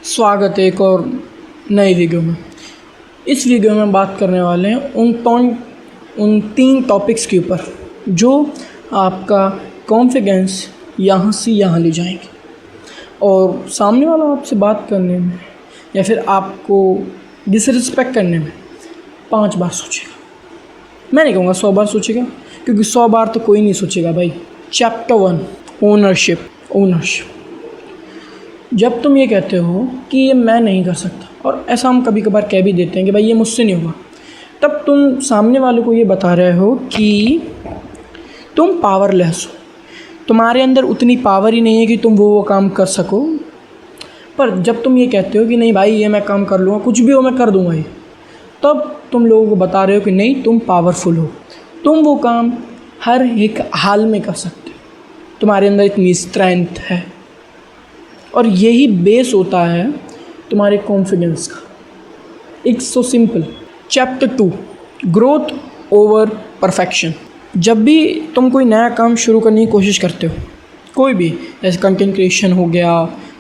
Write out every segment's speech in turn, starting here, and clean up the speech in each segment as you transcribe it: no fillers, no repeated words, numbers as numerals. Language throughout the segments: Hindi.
स्वागत है एक और नई वीडियो में। इस वीडियो में बात करने वाले हैं उन 3 टॉपिक्स के ऊपर जो आपका कॉन्फिडेंस यहाँ से यहाँ ले जाएंगे और सामने वाला आपसे बात करने में या फिर आपको डिसरिस्पेक्ट करने में 5 बार सोचेगा। मैं नहीं कहूँगा 100 बार सोचेगा, क्योंकि 100 बार तो कोई नहीं सोचेगा भाई। Chapter 1 ownership. जब तुम ये कहते हो कि ये मैं नहीं कर सकता, और ऐसा हम कभी कभार कह भी देते हैं कि भाई ये मुझसे नहीं होगा, तब तुम सामने वाले को ये बता रहे हो कि तुम पावरलेस हो, तुम्हारे अंदर उतनी पावर ही नहीं है कि तुम वो काम कर सको। पर जब तुम ये कहते हो कि नहीं भाई ये मैं काम कर लूँगा, कुछ भी हो मैं कर दूँगा ये, तब तुम लोगों को बता रहे हो कि नहीं तुम पावरफुल हो, तुम वो काम हर एक हाल में कर सकते हो, तुम्हारे अंदर इतनी स्ट्रेंथ है। और यही बेस होता है तुम्हारे कॉन्फिडेंस का। It's so simple. Chapter 2 growth over perfection. जब भी तुम कोई नया काम शुरू करने की कोशिश करते हो, कोई भी, जैसे कंटेंट क्रिएशन हो गया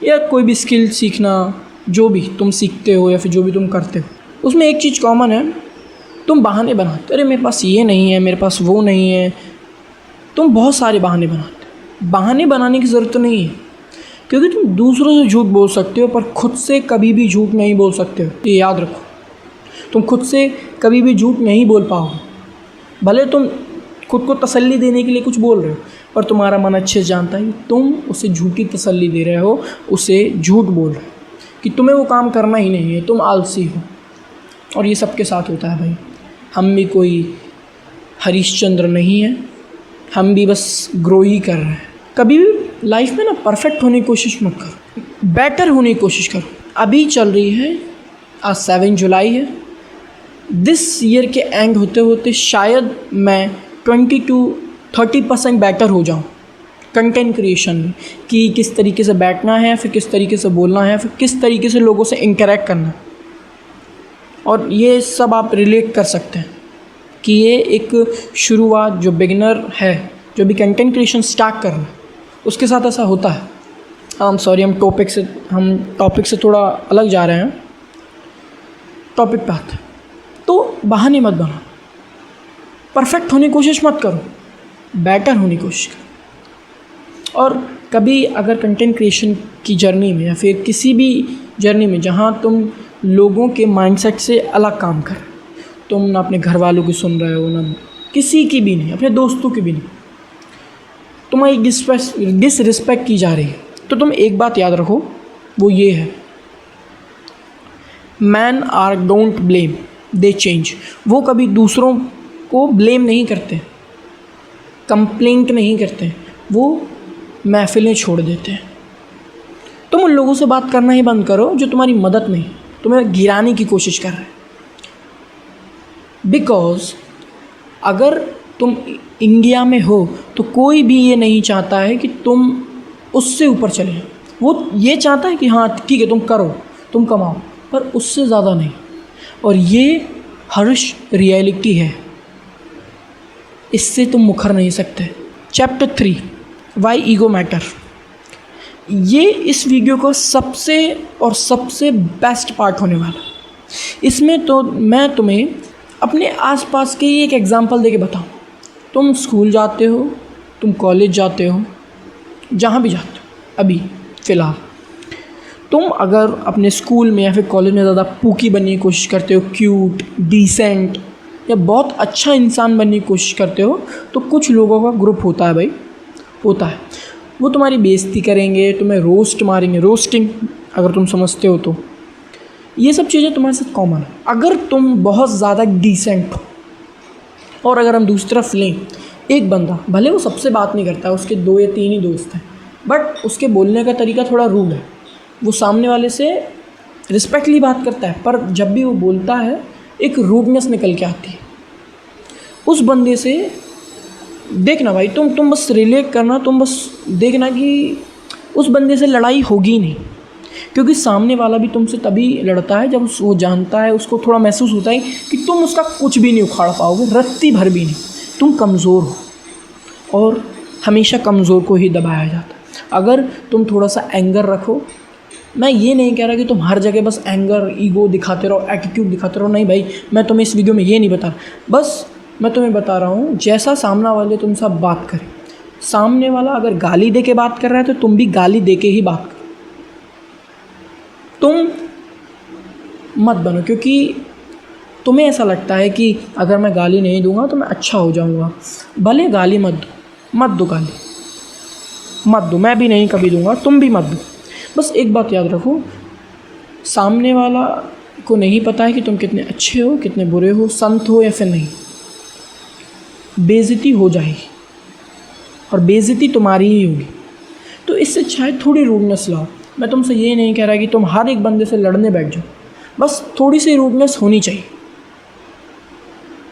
या कोई भी स्किल सीखना, जो भी तुम सीखते हो या फिर जो भी तुम करते हो, उसमें एक चीज़ कॉमन है, तुम बहाने बनाते। अरे मेरे पास ये नहीं है, मेरे पास वो नहीं है। तुम बहुत सारे बहाने बनाते। बहाने बनाने की ज़रूरत नहीं है, क्योंकि तुम दूसरों से झूठ बोल सकते हो पर खुद से कभी भी झूठ नहीं बोल सकते हो। ये याद रखो, तुम खुद से कभी भी झूठ नहीं बोल पाओगे। भले तुम खुद को तसल्ली देने के लिए कुछ बोल रहे हो, पर तुम्हारा मन अच्छे से जानता है कि तुम उसे झूठी तसल्ली दे रहे हो, उसे झूठ बोल रहे हो कि तुम्हें वो काम करना ही नहीं है, तुम आलसी हो। और ये सबके साथ होता है भाई। हम भी कोई हरिश्चंद्र नहीं है, हम भी बस ग्रो ही कर रहे हैं। कभी भी लाइफ में ना परफेक्ट होने की कोशिश मत करो, बेटर होने की कोशिश करो। अभी चल रही है, आज 7 जुलाई है। दिस ईयर के एंड होते होते शायद मैं 20-30% बेटर हो जाऊँ कंटेंट क्रिएशन में, कि किस तरीके से बैठना है, फिर किस तरीके से बोलना है, फिर किस तरीके से लोगों से इंटरेक्ट करना है। और ये सब आप रिलेट कर सकते हैं कि ये एक शुरुआत, जो बिगिनर है, जो भी कंटेंट क्रिएशन स्टार्ट कर रहा है, उसके साथ ऐसा होता है। हम टॉपिक से थोड़ा अलग जा रहे हैं, टॉपिक पे आते हैं। तो बहाने मत बनाओ, परफेक्ट होने की कोशिश मत करो, बेटर होने की कोशिश करो। और कभी अगर कंटेंट क्रिएशन की जर्नी में या फिर किसी भी जर्नी में जहाँ तुम लोगों के माइंडसेट से अलग काम कर, तुम ना अपने घर वालों की सुन रहे हो, ना किसी की भी नहीं, अपने दोस्तों की भी नहीं, तुम्हारी डिसरिस्पेक्ट की जा रही है, तो तुम एक बात याद रखो, वो ये है, man are don't blame they change. वो कभी दूसरों को ब्लेम नहीं करते, कंप्लेंट नहीं करते, वो महफिलें छोड़ देते हैं। तुम उन लोगों से बात करना ही बंद करो जो तुम्हारी मदद नहीं, तुम्हें गिराने की कोशिश कर रहे हैं। बिकॉज अगर तुम इंडिया में हो तो कोई भी ये नहीं चाहता है कि तुम उससे ऊपर चले जाओ। वो ये चाहता है कि हाँ ठीक है तुम करो, तुम कमाओ, पर उससे ज़्यादा नहीं। और ये हर्ष रियलिटी है, इससे तुम मुकर नहीं सकते। Chapter 3 why ego matter. ये इस वीडियो का सबसे बेस्ट पार्ट होने वाला। इसमें तो मैं तुम्हें अपने आसपास के एक एग्ज़ाम्पल देके बताऊँ। तुम स्कूल जाते हो, तुम कॉलेज जाते हो, जहाँ भी जाते हो, अभी फ़िलहाल तुम अगर अपने स्कूल में या फिर कॉलेज में ज़्यादा पूकी बनने की कोशिश करते हो, क्यूट, डिसेंट या बहुत अच्छा इंसान बनने की कोशिश करते हो, तो कुछ लोगों का ग्रुप होता है भाई, होता है। वो तुम्हारी बेइज्जती करेंगे, तुम्हें रोस्ट मारेंगे, रोस्टिंग अगर तुम समझते हो तो। ये सब चीज़ें तुम्हारे साथ कॉमन है। अगर तुम बहुत ज़्यादा डिसेंट हो, और अगर हम दूसरी तरफ लें एक बंदा, भले वो सबसे बात नहीं करता, उसके 2 या 3 ही दोस्त हैं, बट उसके बोलने का तरीका थोड़ा रूड है, वो सामने वाले से रिस्पेक्टली बात करता है, पर जब भी वो बोलता है एक रूडनेस निकल के आती है। उस बंदे से देखना भाई, तुम बस रिलेट करना, तुम बस देखना कि उस बंदे से लड़ाई होगी नहीं, क्योंकि सामने वाला भी तुमसे तभी लड़ता है जब वो जानता है, उसको थोड़ा महसूस होता है कि तुम उसका कुछ भी नहीं उखाड़ पाओगे, रत्ती भर भी नहीं। तुम कमज़ोर हो, और हमेशा कमज़ोर को ही दबाया जाता है। अगर तुम थोड़ा सा एंगर रखो मैं ये नहीं कह रहा कि तुम हर जगह बस एंगर, ईगो दिखाते रहो, एटीट्यूड दिखाते रहो, नहीं भाई, मैं तुम्हें इस वीडियो में ये नहीं बता रहा। बस मैं तुम्हें बता रहा हूँ जैसा सामना वाले तुमसे बात करे, सामने वाला अगर गाली दे के बात कर रहा है तो तुम भी गाली दे के ही बात करो। तुम मत बनो, क्योंकि तुम्हें ऐसा लगता है कि अगर मैं गाली नहीं दूंगा तो मैं अच्छा हो जाऊंगा। भले गाली मत दो गाली मत दो, मैं भी नहीं कभी दूंगा, तुम भी मत दो। बस एक बात याद रखो, सामने वाला को नहीं पता है कि तुम कितने अच्छे हो, कितने बुरे हो, संत हो या फिर नहीं। बेइज्जती हो जाएगी और बेइज्जती तुम्हारी ही होगी। तो इससे शायद थोड़ी रूडनेस लाओ। मैं तुमसे ये नहीं कह रहा कि तुम हर एक बंदे से लड़ने बैठ जाओ, बस थोड़ी सी रूडनेस होनी चाहिए।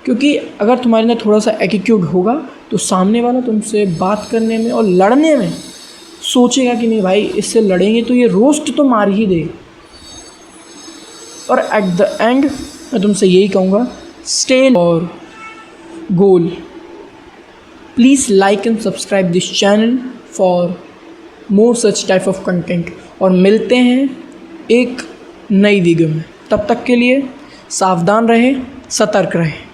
क्योंकि अगर तुम्हारे अंदर थोड़ा सा एटीट्यूड होगा तो सामने वाला तुमसे बात करने में और लड़ने में सोचेगा कि नहीं भाई, इससे लड़ेंगे तो ये रोस्ट तो मार ही देगा। और एट द एंड मैं तुमसे यही कहूँगा, स्टे और गोल। Please like and subscribe this channel for more such type of content. और मिलते हैं एक नई वीडियो में। तब तक के लिए सावधान रहें, सतर्क रहें।